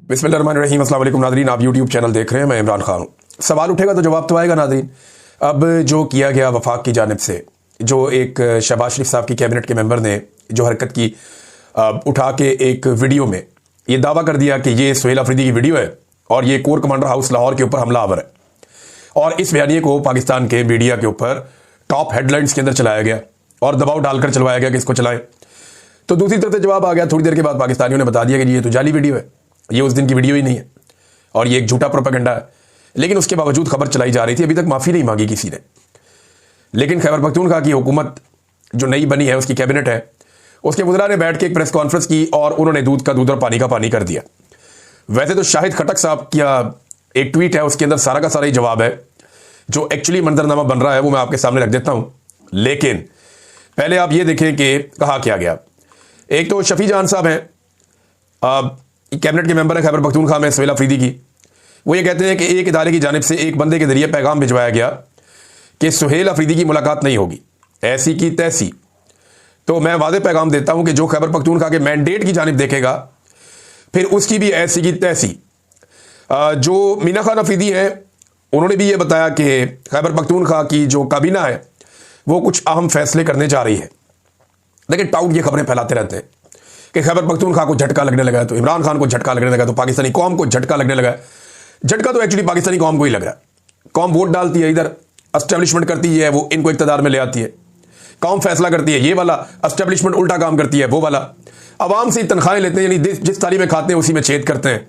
बिस्मिल्लाहिर्रहमानिर्रहीम। अस्सलाम वालेकुम नाज़रीन, आप यूट्यूब चैनल देख रहे हैं, मैं इमरान खान हूँ। सवाल उठेगा तो जवाब तो आएगा नाज़रीन। अब जो किया गया वफाक की जानिब से, जो एक शहबाज शरीफ साहब की कैबिनेट के मेंबर ने जो हरकत की, उठा के एक वीडियो में ये दावा कर दिया कि ये सुहेल अफरीदी की वीडियो है और ये कोर कमांडर हाउस लाहौर के ऊपर हमलावर है, और इस बयानिए को पाकिस्तान के मीडिया के ऊपर टॉप हेडलाइंस के अंदर चलाया गया और दबाव डालकर चलवाया गया कि इसको चलाएं। तो दूसरी तरफ से जवाब आ गया थोड़ी देर के बाद, पाकिस्तानियों ने बता दिया कि ये तो जाली वीडियो है, ये उस दिन की वीडियो ही नहीं है और ये एक झूठा प्रोपेगेंडा है। लेकिन उसके बावजूद खबर चलाई जा रही थी, अभी तक माफ़ी नहीं मांगी किसी ने। लेकिन खैबर पख्तूनख्वा की हुकूमत जो नई बनी है, उसकी कैबिनेट है, उसके वज़रा ने बैठ के एक प्रेस कॉन्फ्रेंस की और उन्होंने दूध का दूध और पानी का पानी कर दिया। वैसे तो शाहिद खटक साहब का एक ट्वीट है, उसके अंदर सारा का सारा ही जवाब है। जो एक्चुअली मंजरनामा बन रहा है वो मैं आपके सामने रख देता हूँ, लेकिन पहले आप ये देखें कि कहा क्या गया। एक तो शफी जान साहब हैं, कैबिनेट के मेंबर है खैबर पख्तूनख्वा में सुहेल अफरीदी की। वो ये कहते हैं कि एक इदारे की जानिब से एक बंदे के जरिए पैगाम भिजवाया गया कि सुहेल अफरीदी की मुलाकात नहीं होगी, ऐसी की तैसी। तो मैं वादे पैगाम देता हूं कि जो खैबर पख्तूनख्वा के मैंडेट की जानिब देखेगा, फिर उसकी भी ऐसी की तैसी। जो मीना खान अफरीदी है, उन्होंने भी ये बताया कि खैबर पख्तूनख्वा की जो काबीना है वो कुछ अहम फैसले करने जा रही है। लेकिन टाउट ये खबरें फैलाते रहते हैं कि खैबर पख्तूनख्वा को झटका लगने लगा है, तो इमरान खान को झटका लगने लगा, तो पाकिस्तानी कौम को झटका लगने लगा है। झटका तो एक्चुअली पाकिस्तानी कौम को ही लग रहा है। कौम वोट डालती है, इधर एस्टेब्लिशमेंट करती है, वो इनको इक़्तिदार में ले आती है। कौम फैसला करती है ये वाला, एस्टेब्लिशमेंट उल्टा काम करती है वो वाला। अवाम से तनख्वाहें लेते हैं, यानी जिस थाली में खाते हैं उसी में छेद करते हैं।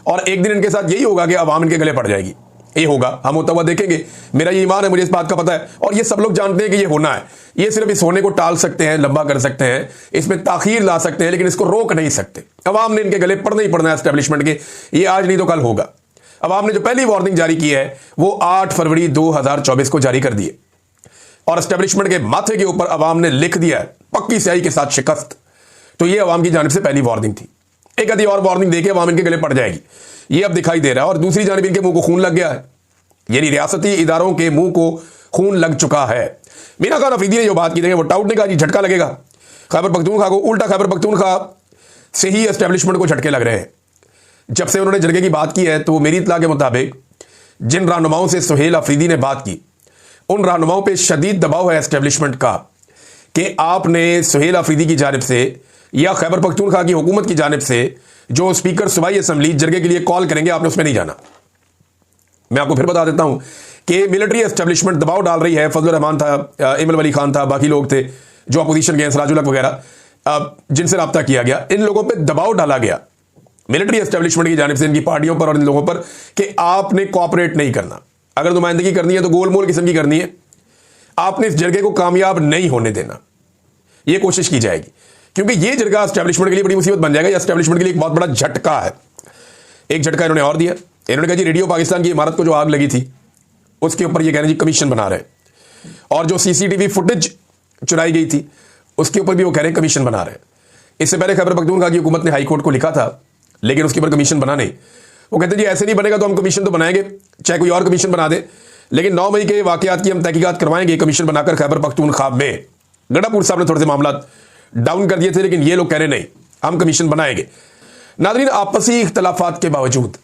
और एक दिन इनके साथ यही होगा कि अवाम इनके गले पड़ जाएगी। ये होगा, हम होता हुआ देखेंगे। मेरा ये ईमान है, मुझे इस बात का पता है, और ये सब लोग जानते हैं कि ये होना है। ये सिर्फ इस होने को टाल सकते हैं, लंबा कर सकते हैं, इसमें ताखीर ला सकते हैं, लेकिन इसको रोक नहीं सकते। अवाम ने इनके गले पड़ना ही पड़ना है एस्टेब्लिशमेंट के। ये आज नहीं तो कल होगा। अवाम ने जो पहली वार्निंग जारी की है वो 8 फरवरी 2024 को जारी कर दी है, और एस्टेब्लिशमेंट के माथे के ऊपर अवाम ने लिख दिया है पक्की स्याही के साथ शिकस्त। तो ये अवाम की जानिब से पहली वार्निंग थी। एक आधी और वार्निंग देके अवाम इनके गले पड़ जाएगी, ये अब दिखाई दे रहा है। और दूसरी जानिब इनके मुंह को खून लग गया है, यानी रियासती इदारों के मुंह को खून लग चुका है। मीना खान अफरीदी ने जो बात की, वो टाउट ने कहा जी झटका लगेगा खैबर पख्तूनख्वा को। उल्टा खैबर पख्तूनख्वा से ही एस्टेब्लिशमेंट को झटके लग रहे हैं। जब से उन्होंने जरगे की बात की है, तो मेरी इत्तला के मुताबिक जिन रहनुमाओं से सुहेल अफरीदी ने बात की, उन रहनुमाओं पे शदीद दबाव है एस्टेब्लिशमेंट का कि आपने सुहेल अफरीदी की जानिब से या खैबर पख्तूनख्वा की हुकूमत की जानिब से जो स्पीकर सूबाई असम्बली जरगे के लिए कॉल करेंगे, आपने उसमें नहीं जाना। मैं आपको फिर बता देता हूं कि मिलिट्री एस्टेब्लिशमेंट दबाव डाल रही है। फजलुर रहमान था, इमल वली खान था, बाकी लोग थे जो अपोजिशन के, सराजुल हक वगैरह, जिनसे रब्ता किया गया। इन लोगों पे दबाव डाला गया मिलिट्री एस्टेब्लिशमेंट की जानिब से, इनकी पार्टियों पर और इन लोगों पर, कि आपने कोऑपरेट नहीं करना। अगर नुमाइंदगी करनी है तो गोल मोल किस्म की करनी है। आपने इस जरगे को कामयाब नहीं होने देना, यह कोशिश की जाएगी, क्योंकि यह जरगा एस्टेब्लिशमेंट के लिए बड़ी मुसीबत बन जाएगा। यह एस्टेब्लिशमेंट के लिए एक बहुत बड़ा झटका है। एक झटका इन्होंने और दिया। इन्होंने कहा जी रेडियो पाकिस्तान की इमारत को जो आग लगी थी उसके ऊपर ये कह रहे हैं जी कमीशन बना रहे हैं, और जो सीसीटीवी फुटेज चुराई गई थी उसके ऊपर भी वो कह रहे हैं कमीशन बना रहे हैं। इससे पहले खैबर पख्तूनख्वा की हुकूमत ने हाई कोर्ट को लिखा था, लेकिन उसके ऊपर कमीशन बना नहीं। वो कहते हैं जी ऐसे नहीं बनेगा तो हम कमीशन तो बनाएंगे, चाहे कोई और कमीशन बना दे, लेकिन 9 मई के वाकयात की हम तहकीकात करवाएंगे कमीशन बनाकर खैबर पख्तूनख्वा में। गंडापुर साहब ने थोड़े से मामला डाउन कर दिए थे, लेकिन ये लोग कह रहे नहीं हम कमीशन बनाएंगे। नाज़रीन, आपसी इख्तलाफात के बावजूद,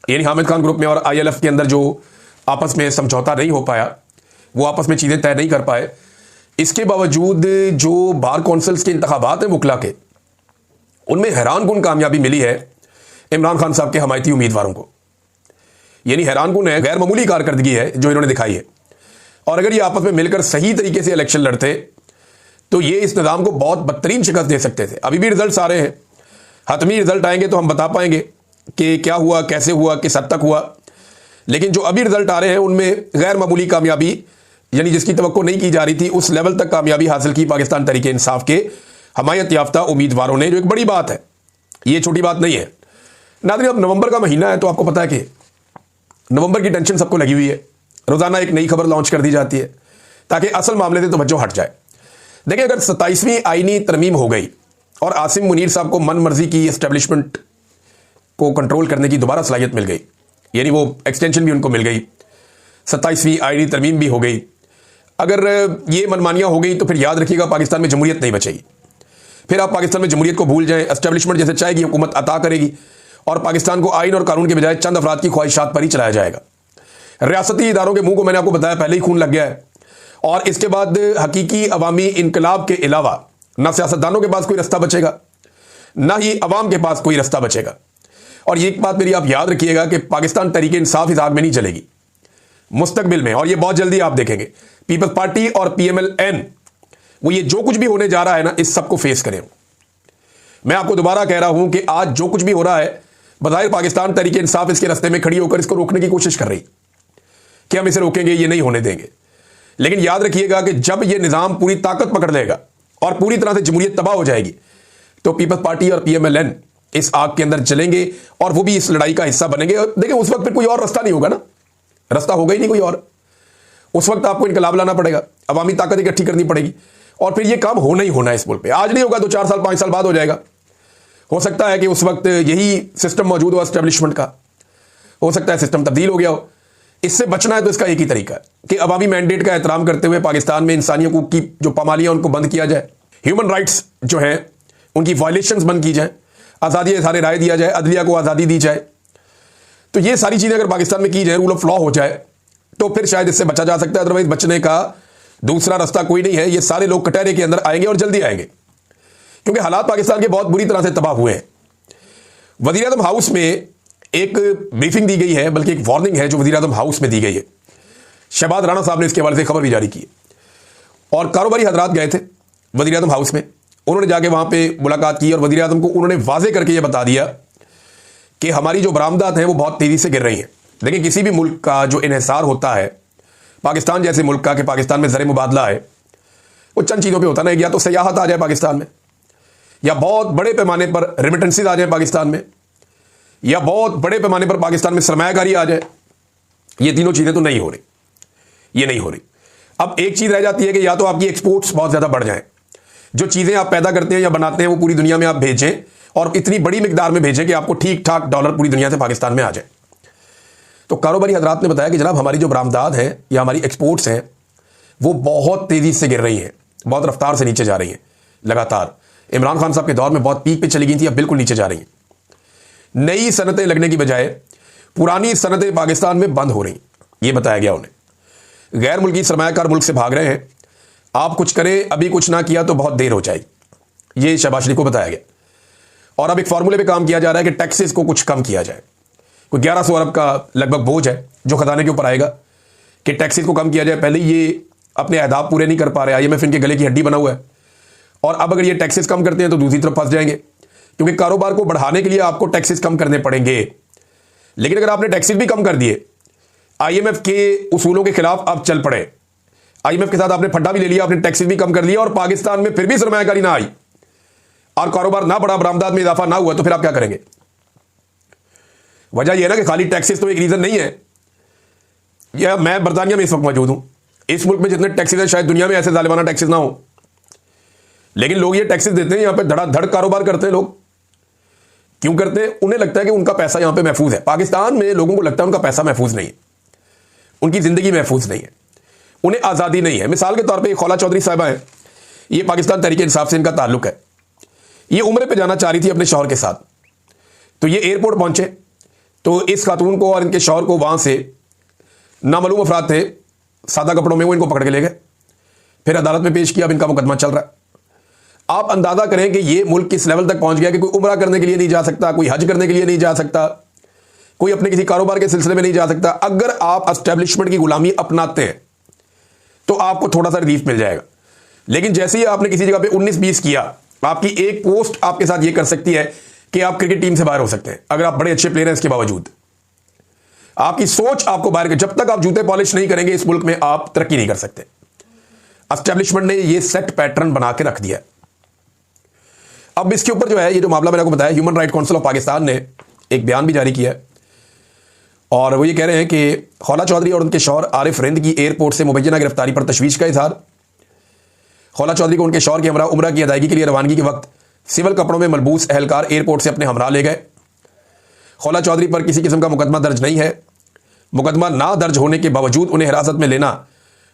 यानी हामिद खान ग्रुप में और ILF के अंदर जो आपस में समझौता नहीं हो पाया, वो आपस में चीज़ें तय नहीं कर पाए, इसके बावजूद जो बार कौंसल्स के इंतखाबात हैं वकला के, उनमें हैरानकुन कामयाबी मिली है इमरान खान साहब के हमायती उम्मीदवारों को। यानी हैरानकुन है, गैर मामूली कारकर्दगी है जो इन्होंने दिखाई है। और अगर ये आपस में मिलकर सही तरीके से इलेक्शन लड़ते तो ये इस निज़ाम को बहुत बदतरीन शिकस्त दे सकते थे। अभी भी रिजल्ट आ रहे हैं, हतमी रिजल्ट आएंगे तो हम बता पाएंगे कि क्या हुआ, कैसे हुआ, किस हद तक हुआ। लेकिन जो अभी रिजल्ट आ रहे हैं उनमें गैर मामूली कामयाबी, यानी जिसकी तवक्को नहीं की जा रही थी, उस लेवल तक कामयाबी हासिल की पाकिस्तान तहरीक इंसाफ के हमायत याफ्ता उम्मीदवारों ने, जो एक बड़ी बात है, ये छोटी बात नहीं है। नाज़रीन, अब नवंबर का महीना है, तो आपको पता है कि नवंबर की टेंशन सबको लगी हुई है। रोजाना एक नई खबर लॉन्च कर दी जाती है ताकि असल मामले से तवज्जो हट जाए। देखिए, अगर 27वीं आईनी तरमीम हो गई और आसिम मुनीर साहब को मन मर्जी की एस्टेब्लिशमेंट को कंट्रोल करने की दोबारा सलाहियत मिल गई, यानी वो एक्सटेंशन भी उनको मिल गई, 27वीं आईनी तरमीम भी हो गई, अगर ये मनमानियां हो गई तो फिर याद रखिएगा पाकिस्तान में जमहूरियत नहीं बचेगी। फिर आप पाकिस्तान में जमहूरियत को भूल जाएं, एस्टेब्लिशमेंट जैसे चाहेगी हुकूमत अता करेगी, और पाकिस्तान को आइन और कानून के बजाय चंद अफराद की ख्वाहिशात पर ही चलाया जाएगा। रियासती इदारों के मुंह को मैंने आपको बताया पहले ही खून लग गया है, और इसके बाद हकीकी अवामी इनकलाब के अलावा ना सियासतदानों के पास कोई रास्ता बचेगा, ना ही अवाम के पास कोई रास्ता बचेगा। और ये एक बात मेरी आप याद रखिएगा कि पाकिस्तान तरीके इंसाफ इस आग में नहीं चलेगी मुस्तकबिल में, और ये बहुत जल्दी आप देखेंगे। पीपल्स पार्टी और PMLN वो ये जो कुछ भी होने जा रहा है ना, इस सबको फेस करें। मैं आपको दोबारा कह रहा हूं कि आज जो कुछ भी हो रहा है, बज़ाहिर पाकिस्तान तरीके इंसाफ इसके रास्ते में खड़ी होकर इसको रोकने की कोशिश कर रही कि हम इसे रोकेंगे, ये नहीं होने देंगे। लेकिन याद रखिएगा कि जब यह निजाम पूरी ताकत पकड़ लेगा और पूरी तरह से जमहूरियत तबाह हो जाएगी, तो पीपल्स पार्टी और PMLN इस आग के अंदर चलेंगे और वो भी इस लड़ाई का हिस्सा बनेंगे। देखिए उस वक्त फिर कोई और रास्ता नहीं होगा ना, रास्ता होगा ही नहीं कोई और। उस वक्त आपको इनकलाब लाना पड़ेगा, अवामी ताकत इकट्ठी करनी पड़ेगी, और फिर ये काम होना ही होना है इस मुल्क पे। आज नहीं होगा तो 4 साल 5 साल बाद हो जाएगा। हो सकता है कि उस वक्त यही सिस्टम मौजूद हो एस्टेब्लिशमेंट का, हो सकता है सिस्टम तब्दील हो गया हो। इससे बचना है तो इसका एक ही तरीका है कि अवामी मैंडेट का एहतराम करते हुए पाकिस्तान में इंसानी हकूक की जो पामालियां उनको बंद किया जाए, ह्यूमन राइट्स जो है उनकी वायलेशंस बंद की जाए, आज़ादी इज़हार राय दिया जाए, अदलिया को आज़ादी दी जाए। तो ये सारी चीज़ें अगर पाकिस्तान में की जाए, रूल ऑफ लॉ हो जाए, तो फिर शायद इससे बचा जा सकता है। अदरवाइज बचने का दूसरा रास्ता कोई नहीं है। ये सारे लोग कटहरे के अंदर आएंगे और जल्दी आएंगे, क्योंकि हालात पाकिस्तान के बहुत बुरी तरह से तबाह हुए हैं। वज़ीर आज़म हाउस में एक ब्रीफिंग दी गई है, बल्कि एक वार्निंग है जो वज़ीर आज़म हाउस में दी गई है। शहबाज राणा साहब ने इसके हवाले से खबर भी जारी की है, और कारोबारी हजरात गए थे वज़ीर आज़म हाउस में। उन्होंने जाके वहां पे मुलाकात की और वज़ीर आज़म को उन्होंने वाजे करके यह बता दिया कि हमारी जो बरामदात हैं वो बहुत तेज़ी से गिर रही हैं। लेकिन किसी भी मुल्क का जो इन्हिसार होता है, पाकिस्तान जैसे मुल्क का, कि पाकिस्तान में ज़र मुबादला है, वो चंद चीज़ों पे होता ना, या तो सयाहत आ जाए पाकिस्तान में, या बहुत बड़े पैमाने पर रेमिटेंसेज आ जाए पाकिस्तान में, या बहुत बड़े पैमाने पर पाकिस्तान में सरमायाकारी आ जाए। ये तीनों चीज़ें तो नहीं हो रही, ये नहीं हो रही। अब एक चीज़ रह जाती है कि या तो आपकी एक्सपोर्ट्स बहुत ज़्यादा बढ़ जाएं, जो चीज़ें आप पैदा करते हैं या बनाते हैं वो पूरी दुनिया में आप भेजें, और इतनी बड़ी मिकदार में भेजें कि आपको ठीक ठाक डॉलर पूरी दुनिया से पाकिस्तान में आ जाए। तो कारोबारी हजरात ने बताया कि जनाब हमारी जो बरामदात हैं या हमारी एक्सपोर्ट्स हैं वो बहुत तेज़ी से गिर रही हैं, बहुत रफ्तार से नीचे जा रही हैं लगातार। इमरान खान साहब के दौर में बहुत पीक पे चली गई थी, अब बिल्कुल नीचे जा रही हैं। नई सनतें लगने की बजाय पुरानी सनतें पाकिस्तान में बंद हो रही, ये बताया गया उन्हें। गैर मुल्की सरमायाकार मुल्क से भाग रहे हैं, आप कुछ करें, अभी कुछ ना किया तो बहुत देर हो जाएगी, ये शहबाज शरीफ को बताया गया। और अब एक फार्मूले पे काम किया जा रहा है कि टैक्सेस को कुछ कम किया जाए। कोई 1100 अरब का लगभग बोझ है जो खजाने के ऊपर आएगा, कि टैक्सेस को कम किया जाए। पहले ये अपने अहदाफ पूरे नहीं कर पा रहे, IMF इनके गले की हड्डी बना हुआ है, और अब अगर ये टैक्सेस कम करते हैं तो दूसरी तरफ फंस जाएंगे, क्योंकि कारोबार को बढ़ाने के लिए आपको टैक्सेस कम करने पड़ेंगे। लेकिन अगर आपने टैक्सेस भी कम कर दिए, IMF के उसूलों के खिलाफ आप चल पड़े, IMF के साथ आपने फड्डा भी ले लिया, आपने टैक्सेस भी कम कर लिया, और पाकिस्तान में फिर भी सरमायाकारी ना आई और कारोबार ना बढ़ा, बरामदात में इजाफा ना हुआ, तो फिर आप क्या करेंगे? वजह यह है ना कि खाली टैक्सेस तो एक रीजन नहीं है। या मैं बरतानिया में इस वक्त मौजूद हूं, इस मुल्क में जितने टैक्सेस हैं शायद दुनिया में ऐसे जालिमाना टैक्सेस ना हो, लेकिन लोग ये टैक्सेस देते हैं, यहां पे धड़ाधड़ कारोबार करते हैं लोग। क्यों करते हैं? उन्हें लगता है कि उनका पैसा यहां पे महफूज है। पाकिस्तान में लोगों को लगता है उनका पैसा महफूज नहीं है, उनकी जिंदगी महफूज नहीं है, उन्हें आज़ादी नहीं है। मिसाल के तौर पर खौला चौधरी साहिबा है, ये पाकिस्तान तहरीक इंसाफ से इनका ताल्लुक है। ये उम्रे पे जाना चाह रही थी अपने शौहर के साथ, तो ये एयरपोर्ट पहुंचे, तो इस खातून को और इनके शौहर को वहां से नामालूम अफराद थे सादा कपड़ों में, वो इनको पकड़ के ले गए, फिर अदालत में पेश किया। अब इनका मुकदमा चल रहा है। आप अंदाजा करें कि ये मुल्क किस लेवल तक पहुंच गया कि कोई उम्रा करने के लिए नहीं जा सकता, कोई हज करने के लिए नहीं जा सकता, कोई अपने किसी कारोबार के सिलसिले में नहीं जा सकता। अगर आप एस्टेब्लिशमेंट की गुलामी अपनाते हैं तो आपको थोड़ा सा रिलीफ मिल जाएगा। लेकिन जैसे ही आपने किसी जगह पे 19-20 किया, आपकी एक पोस्ट आपके साथ ये कर सकती है कि आप क्रिकेट टीम से बाहर हो सकते हैं, अगर आप बड़े अच्छे प्लेयर हैं। इसके बावजूद आपकी सोच आपको बाहर, जब तक आप जूते पॉलिश नहीं करेंगे इस मुल्क में आप तरक्की नहीं कर सकते। एस्टेब्लिशमेंट ने ये सेट पैटर्न बना के रख दिया। अब इसके ऊपर जो है, ये जो मामला मैंने आपको बताया, human right council of Pakistan ने एक बयान भी जारी किया है, और वो ये कह रहे हैं कि खौला चौधरी और उनके शौहर आरिफ रिंद की एयरपोर्ट से मुबैना गिरफ्तारी पर तशवीश का इजहार। खौला चौधरी को उनके शौहर के हमरा उम्रा की अदायगी के लिए रवानगी के वक्त सिविल कपड़ों में मलबूस अहलकार एयरपोर्ट से अपने हमरा ले गए। खौला चौधरी पर किसी किस्म का मुकदमा दर्ज नहीं है। मुकदमा ना दर्ज होने के बावजूद उन्हें हिरासत में लेना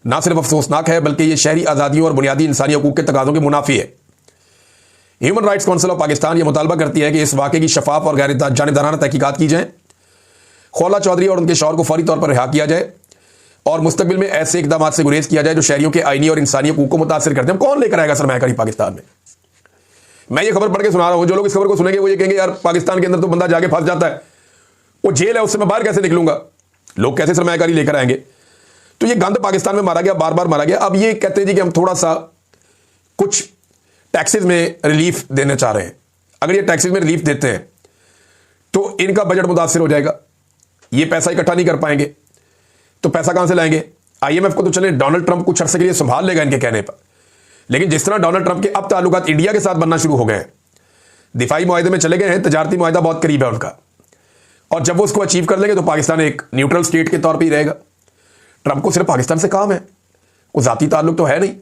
ना सिर्फ अफसोसनाक है, बल्कि यह शहरी आज़ादियों और बुनियादी इंसानी हकूक़ के तकाज़ों के मुनाफी है। Human rights council of Pakistan यह मुतालबा करती है कि इस वाक़े की शफाफ और गैर जानिबदाराना तहकीकात की जाए, खौला चौधरी और उनके शौहर को फौरी तौर पर रिहा किया जाए और मुस्तकबिल में ऐसे इकदाम से गुरेज किया जाए जो शहरियों के आईनी और इंसानी हकूक को मुतासर करते हैं। कौन लेकर आएगा सरमायाकारी पाकिस्तान में? मैं ये खबर पढ़ के सुना रहा हूं, जो लोग इस खबर को सुनेंगे वो ये कहेंगे यार पाकिस्तान के अंदर तो बंदा जाके फंस जाता है, वो जेल है, उससे मैं बाहर कैसे निकलूंगा, लोग कैसे सरमायाकारी लेकर आएंगे? तो ये गंद पाकिस्तान में मारा गया, बार बार मारा गया। अब ये कहते हैं जी कि हम थोड़ा सा कुछ टैक्सेस में रिलीफ देना चाह रहे हैं। अगर ये टैक्सेस में रिलीफ देते हैं तो इनका बजट मुतासर हो जाएगा, ये पैसा इकट्ठा नहीं कर पाएंगे, तो पैसा कहां से लाएंगे? IMF को तो चले डोनाल्ड ट्रंप कुछ अरसे के लिए संभाल लेगा इनके कहने पर, लेकिन जिस तरह डोनाल्ड ट्रंप के अब ताल्लुकात इंडिया के साथ बनना शुरू हो गए हैं, दिफाई मुआहदे में चले गए हैं, तजारती मुआहदा बहुत करीब है उनका, और जब वो उसको अचीव कर लेंगे तो पाकिस्तान एक न्यूट्रल स्टेट के तौर पर ही रहेगा। ट्रंप को सिर्फ पाकिस्तान से काम है, कोई जाती ताल्लुक तो है नहीं,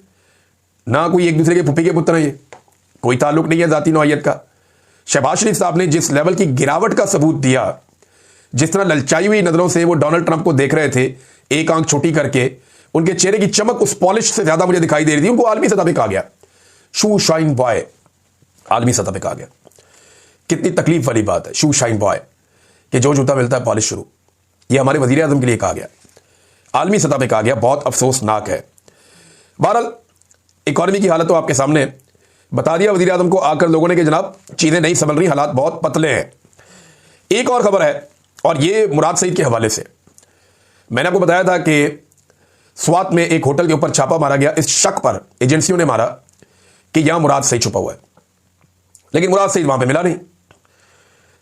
ना कोई एक दूसरे के फुफी के पुत्र हैं, ये कोई ताल्लुक नहीं है जाती नौइयत का। शहबाज शरीफ साहब ने जिस लेवल की गिरावट का सबूत दिया, जिस तरह ललचाई हुई नजरों से वो डोनाल्ड ट्रंप को देख रहे थे, एक आंख छोटी करके, उनके चेहरे की चमक उस पॉलिश से ज्यादा मुझे दिखाई दे रही थी। उनको आलमी सतह पे कहा गया शू शाइन बॉय, आलमी सतह पे कहा गया। कितनी तकलीफ वाली बात है, शू शाइन बॉय, कि जो जूता मिलता है पॉलिश शुरू। ये हमारे वजीर आजम के लिए कहा गया, आलमी सतह पे कहा गया, बहुत अफसोसनाक है। बहरहाल इकॉनमी की हालत तो आपके सामने बता दिया वजीर आजम को आकर लोगों ने कि जनाब चीजें नहीं संभल रही, हालात बहुत पतले हैं। एक और खबर है, और ये मुराद सईद के हवाले से। मैंने आपको बताया था कि स्वात में एक होटल के ऊपर छापा मारा गया, इस शक पर एजेंसियों ने मारा कि यहां मुराद सईद छुपा हुआ है, लेकिन मुराद सईद वहां पे मिला नहीं।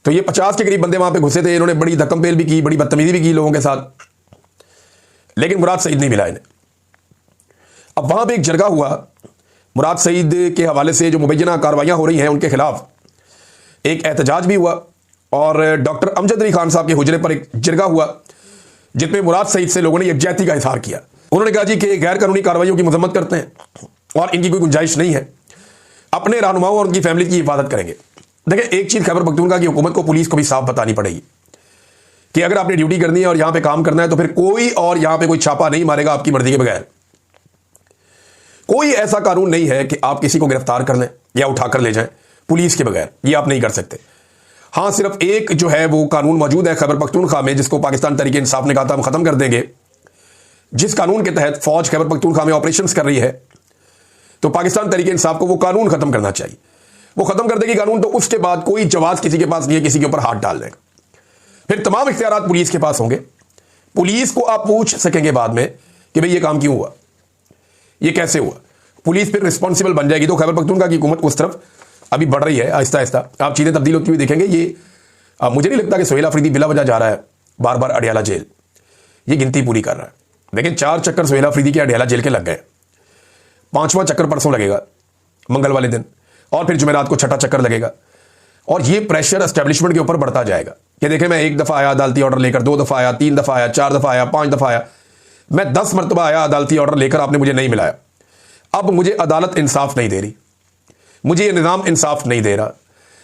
तो ये 50 के करीब बंदे वहां पे घुसे थे, इन्होंने बड़ी धक्कमपेल भी की, बड़ी बदतमीजी भी की लोगों के साथ, लेकिन मुराद सईद नहीं मिला इन्हें। अब वहां पे एक जरगा हुआ, मुराद सईद के हवाले से जो मुबैना कार्रवाइयां हो रही हैं उनके खिलाफ एक एहतजाज भी हुआ, और डॉक्टर अमजद अली खान साहब के हुजरे पर एक जरगा हुआ जिसमें मुराद सईद से लोगों ने यकजहती का इजहार किया। उन्होंने कहा जी कि गैर कानूनी कार्रवाइयों की मजम्मत करते हैं और इनकी कोई गुंजाइश नहीं है, अपने रहनुमाओं और उनकी फैमिली की हिफाजत करेंगे। देखिए एक चीज खैबर पख्तूनख्वा की हुकूमत को, पुलिस को भी साफ बतानी पड़ेगी कि अगर आपने ड्यूटी करनी है और यहां पे काम करना है तो फिर कोई और यहां पे कोई छापा नहीं मारेगा आपकी मर्जी के बगैर। कोई ऐसा कानून नहीं है कि आप किसी को गिरफ्तार कर लें या उठाकर ले जाएं पुलिस के बगैर, ये आप नहीं कर सकते। हां, सिर्फ एक जो है वो कानून मौजूद है खैबर पख्तूनख्वा में, जिसको पाकिस्तान तहरीक इंसाफ ने कहा था हम खत्म कर देंगे। जिस कानून के तहत फौज खैबर पख्तूनख्वा में ऑपरेशंस कर रही है, तो पाकिस्तान तहरीक इंसाफ को वो कानून खत्म करना चाहिए। वो खत्म कर देगी कानून, तो उसके बाद कोई जवाब किसी के पास नहीं है किसी के ऊपर हाथ डालने का। फिर तमाम इख्तियारात पुलिस के पास होंगे, पुलिस को आप पूछ सकेंगे बाद में कि भाई ये काम क्यों हुआ, ये कैसे हुआ, पुलिस फिर रिस्पॉन्सिबल बन जाएगी। तो खैबर पख्तूनख्वा की हुकूमत उस तरफ अभी बढ़ रही है, आहिस्ता आहिस्ता आप चीजें तब्दील होती हुई देखेंगे। ये मुझे नहीं लगता कि सोहेल अफरीदी बिला वजह जा रहा है बार बार अडियाला जेल, ये गिनती पूरी कर रहा है। लेकिन 4 चक्कर सोहेल अफरीदी के अडियाला जेल के लग गए, 5वां चक्कर परसों लगेगा मंगल वाले दिन, और फिर जुमेरात को 6ठा चक्कर लगेगा। और ये प्रेशर एस्टेब्लिशमेंट के ऊपर बढ़ता जाएगा कि देखें मैं 1 दफा आया अदालती ऑर्डर लेकर, 2 दफा आया, 3 दफा आया, 4 दफा आया, 5 दफा आया, मैं 10 मरतबा आया अदालती ऑर्डर लेकर, आपने मुझे नहीं मिलाया। अब मुझे अदालत इंसाफ नहीं दे रही, मुझे ये निजाम इंसाफ नहीं दे रहा,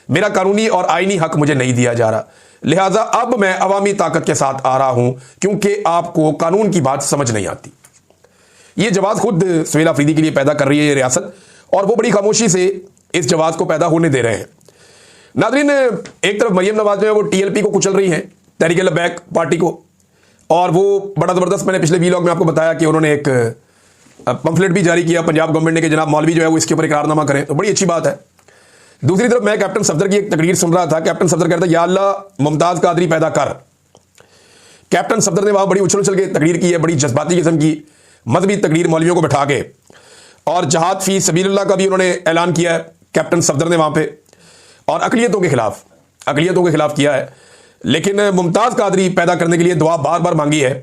मेरा कानूनी और आईनी हक मुझे नहीं दिया जा रहा, लिहाजा अब मैं अवामी ताकत के साथ आ रहा हूं क्योंकि आपको कानून की बात समझ नहीं आती। ये जवाब खुद सोहेल अफरीदी के लिए पैदा कर रही है ये रियासत, और वो बड़ी खामोशी से इस जवाब को पैदा होने दे रहे हैं। नादरीन, एक तरफ मरियम नवाज जो है वो TLP को कुचल रही हैं, तहरीक लबैक पार्टी को, और वो बड़ा जबरदस्त, मैंने पिछले वीलॉग में आपको बताया कि उन्होंने एक पंफलेट भी जारी किया पंजाब गवर्नमेंट ने कि जनाब मौलवी जो है वो इसके ऊपर इकरारनामा करें, तो बड़ी अच्छी बात है। दूसरी तरफ मैं कैप्टन सफदर की एक तकरीर सुन रहा था, कैप्टन सफदर कहता या अल्लाह मुमताज कादरी पैदा कर। कैप्टन सफदर ने वहां बड़ी उछल उछल के तकरीर की है, बड़ी जज्बाती किस्म की मजहबी तकरीर मौलवियों को बैठा के, और जहाद फी सबीलिल्लाह का भी उन्होंने ऐलान किया है कैप्टन सफदर ने वहां पे, और अकलियतों के खिलाफ किया है। लेकिन मुमताज कादरी पैदा करने के लिए दुआ बार बार मांगी है।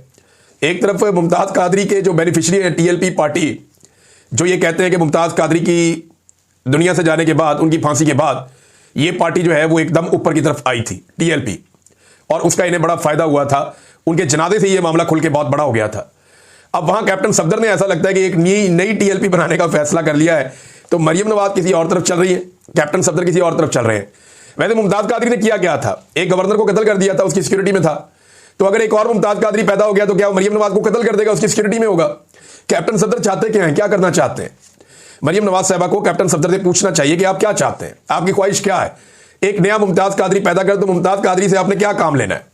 एक तरफ मुमताज कादरी के जो बेनिफिशरी है TLP पार्टी, जो ये कहते हैं कि मुमताज कादरी की दुनिया से जाने के बाद, उनकी फांसी के बाद, ये पार्टी जो है वो एकदम ऊपर की तरफ आई थी TLP, और उसका इन्हें बड़ा फायदा हुआ था, उनके जनाजे से ये मामला खुल के बहुत बड़ा हो गया था। अब वहां कैप्टन सफदर ने ऐसा लगता है कि एक नई TLP बनाने का फैसला कर लिया है, तो मरियम नवाज किसी और तरफ चल रही है, कैप्टन सफदर किसी और तरफ चल रहे हैं। वैसे मुमताज कादरी ने किया क्या था, एक गवर्नर को कत्ल कर दिया था, उसकी सिक्योरिटी में था, तो अगर एक और मुमताज कादरी पैदा हो गया तो क्या वो मरियम नवाज को कत्ल कर देगा, उसकी सिक्योरिटी में होगा? कैप्टन सफदर चाहते क्या हैं, क्या करना चाहते हैं? मरियम नवाज साहबा को कैप्टन सफदर से पूछना चाहिए कि आप क्या चाहते हैं, आपकी ख्वाहिश क्या है। एक नया मुमताज कादरी पैदा कर, तो मुमताज कादरी से आपने क्या काम लेना है।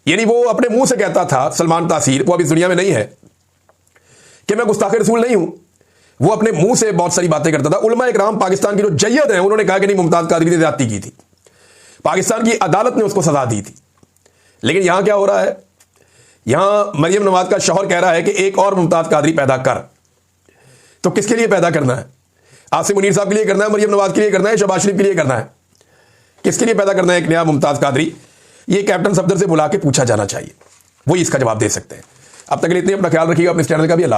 यानी वो अपने मुंह से कहता था, सलमान तासीर, वो अब इस दुनिया में नहीं है, कि मैं गुस्ताख रसूल नहीं हूं। वो अपने मुंह से बहुत सारी बातें करता था। उलमा इकराम पाकिस्तान की जो जय्यद है, उन्होंने कहा कि नहीं, मुमताज कादरी ने ज्यादती की थी, पाकिस्तान की अदालत ने उसको सजा दी थी। लेकिन यहां क्या हो रहा है, यहां मरियम नवाज का शौहर कह रहा है कि एक और मुमताज कादरी पैदा कर। तो किसके लिए पैदा करना है? आसिम मुनीर साहब के लिए करना है, मरियम नवाज के लिए करना है, शहबाज शरीफ के लिए करना है? किसके लिए पैदा करना है एक नया मुमताज कादरी? ये कैप्टन सफदर से बुला के पूछा जाना चाहिए, वही इसका जवाब दे सकते हैं। अब तक के लिए इतने, अपना ख्याल रखिएगा, अपने चैनल का भी। अल्लाह।